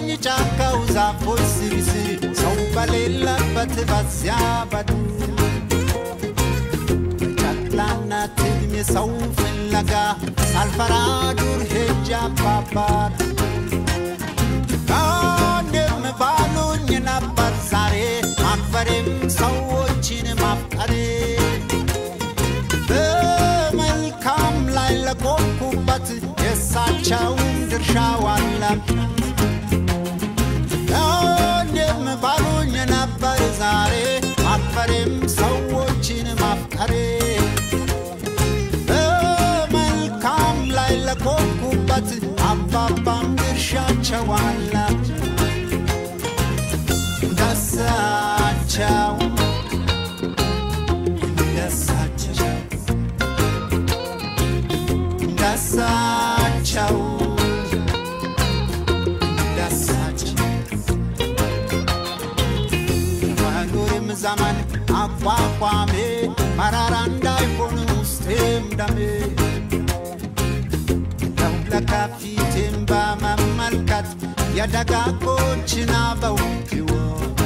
የለኝ ጫካው ዛፎች ስር ሰው በሌለበት በዚያ በዱ ጫላናት የሰው ፍለጋ ሳልፈራ ዱር ሄጄ አባባል አንድም ባሉኝ ነበር ዛሬ ማክበሬም ሰዎችን ማፍቀሬ በመልካም ላይ ለቆምኩበት የሳቸውን ድርሻ ዋላ አንድም ባሉኝ ነበር ዛሬ ማክበሬም ሰዎችን ማፍቀሬ በመልካም ላይ ለቆምኩበት አባባም ድርሻቸው ዋላ ደሳቸው ማኑርም ዘመን አቋቋሜ መራራ እንዳይሆን ውስጤም ደሜ ለካፊቴም በመመልከት የደጋጎችን አበው ሕይወት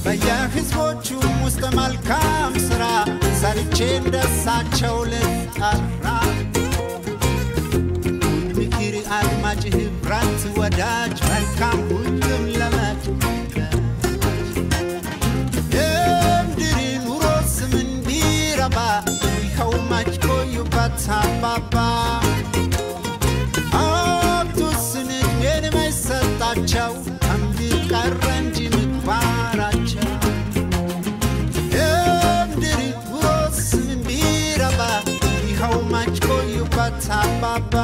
በየሕዝቦቹም ውስጥ መልካም ሥራ ሰርቼ እንደሳቸው ልጠራ ምክር አድማጭ ኅብረት ወዳጅ መልካም ሁሉም ለመድ የምድር ኑሮስ ምን ቢረባ ይኸው መች ቆዩበት አባባ ሀብቱስ ዕድሜን መች ሰጣቸው ከምድር ቀረ እንጂ ምግባራቸው የምድር ኑሮስ ምን ቢረባ ይኸው መች ቆዩበት አባባ